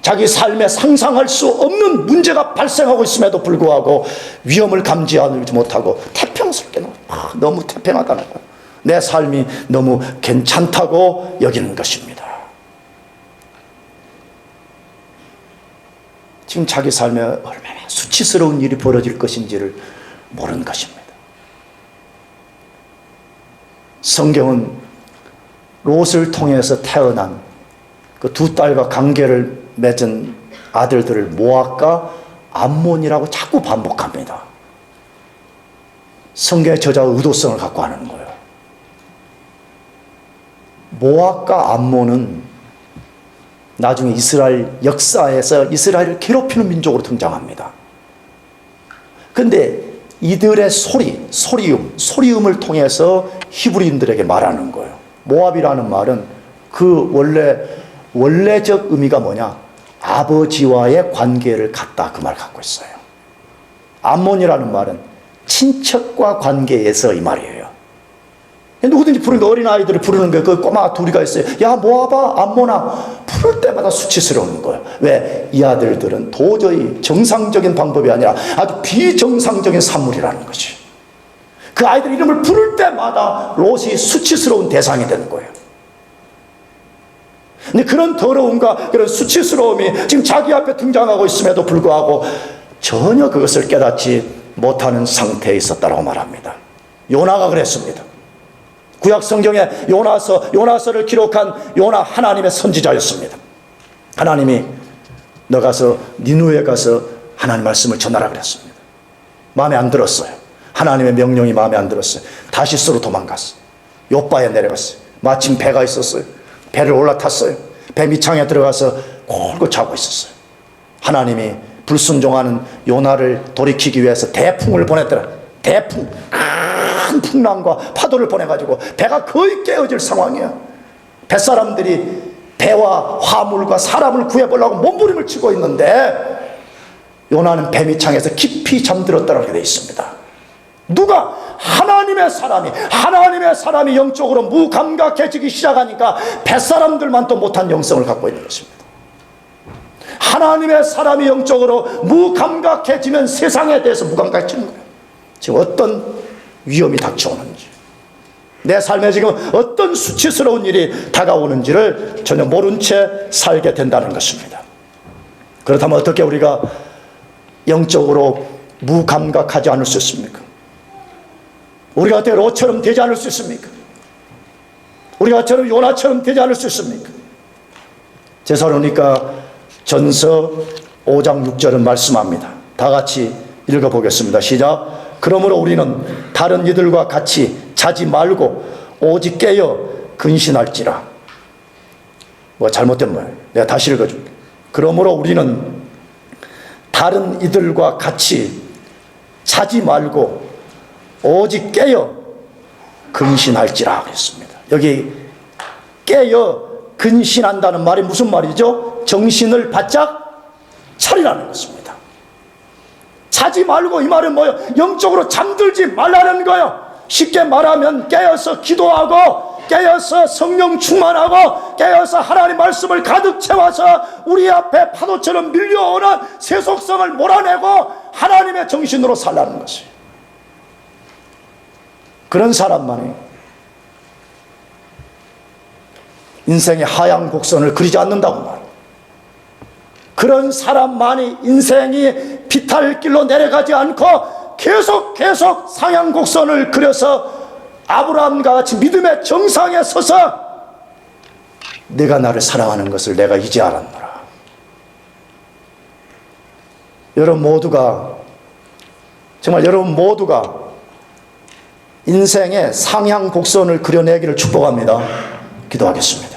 자기 삶에 상상할 수 없는 문제가 발생하고 있음에도 불구하고 위험을 감지하지 못하고 태평스럽게 너무 태평하다는 거예요. 내 삶이 너무 괜찮다고 여기는 것입니다. 지금 자기 삶에 얼마나 수치스러운 일이 벌어질 것인지를 모르는 것입니다. 성경은 롯을 통해서 태어난 그 두 딸과 관계를 맺은 아들들을 모압과 암몬이라고 자꾸 반복합니다. 성경의 저자가 의도성을 갖고 하는 거예요. 모압과 암몬은 나중에 이스라엘 역사에서 이스라엘을 괴롭히는 민족으로 등장합니다. 근데 이들의 소리음을 통해서 히브리인들에게 말하는 거예요. 모압이라는 말은 그 원래적 의미가 뭐냐? 아버지와의 관계를 갖다, 그 말 갖고 있어요. 암몬이라는 말은 친척과 관계에서 이 말이에요. 누구든지 부르는 어린아이들을 부르는 거예요. 그 꼬마 둘이가 있어요. 야, 모아봐, 암몬아. 부를 때마다 수치스러운 거예요. 왜? 이 아들들은 도저히 정상적인 방법이 아니라 아주 비정상적인 산물이라는 거지. 그 아이들 이름을 부를 때마다 롯이 수치스러운 대상이 되는 거예요. 근데 그런 더러움과 그런 수치스러움이 지금 자기 앞에 등장하고 있음에도 불구하고 전혀 그것을 깨닫지 못하는 상태에 있었다고 말합니다. 요나가 그랬습니다. 구약 성경에 요나서를 기록한 요나, 하나님의 선지자였습니다. 하나님이 너 가서 니누에 가서 하나님 말씀을 전하라 그랬습니다. 마음에 안 들었어요. 하나님의 명령이 마음에 안 들었어요. 다시스로 도망갔어요. 요바에 내려갔어요. 마침 배가 있었어요. 배를 올라탔어요. 배 밑창에 들어가서 골고 자고 있었어요. 하나님이 불순종하는 요나를 돌이키기 위해서 대풍을 보냈더라. 대풍, 큰 풍랑과 파도를 보내가지고 배가 거의 깨어질 상황이에요. 뱃사람들이 배와 화물과 사람을 구해보려고 몸부림을 치고 있는데 요나는 배 밑창에서 깊이 잠들었다고 되어 있습니다. 누가? 하나님의 사람이 영적으로 무감각해지기 시작하니까 뱃사람들만 또 못한 영성을 갖고 있는 것입니다. 하나님의 사람이 영적으로 무감각해지면 세상에 대해서 무감각해지는 거예요. 지금 어떤 위험이 닥쳐오는지, 내 삶에 지금 어떤 수치스러운 일이 다가오는지를 전혀 모른 채 살게 된다는 것입니다. 그렇다면 어떻게 우리가 영적으로 무감각하지 않을 수 있습니까? 우리가 어떻게 롯처럼 되지 않을 수 있습니까? 우리가 요나처럼 되지 않을 수 있습니까? 데살로니가 전서 5장 6절은 말씀합니다. 다 같이 읽어보겠습니다. 시작. 그러므로 우리는 다른 이들과 같이 자지 말고 오직 깨어 근신할지라. 뭐 잘못된 말이에요. 내가 다시 읽어줄게. 그러므로 우리는 다른 이들과 같이 자지 말고 오직 깨어 근신할지라 했습니다. 여기 깨어 근신한다는 말이 무슨 말이죠? 정신을 바짝 차리라는 것입니다. 자지 말고, 이 말은 뭐예요? 영적으로 잠들지 말라는 거예요. 쉽게 말하면 깨어서 기도하고, 깨어서 성령 충만하고, 깨어서 하나님 말씀을 가득 채워서 우리 앞에 파도처럼 밀려오는 세속성을 몰아내고 하나님의 정신으로 살라는 것이에요. 그런 사람만이 인생의 하향 곡선을 그리지 않는다고 말해요. 그런 사람만이 인생이 비탈길로 내려가지 않고 계속 상향 곡선을 그려서 아브라함과 같이 믿음의 정상에 서서 내가 나를 사랑하는 것을 내가 이제 알았노라. 여러분 모두가 인생의 상향 곡선을 그려내기를 축복합니다. 기도하겠습니다.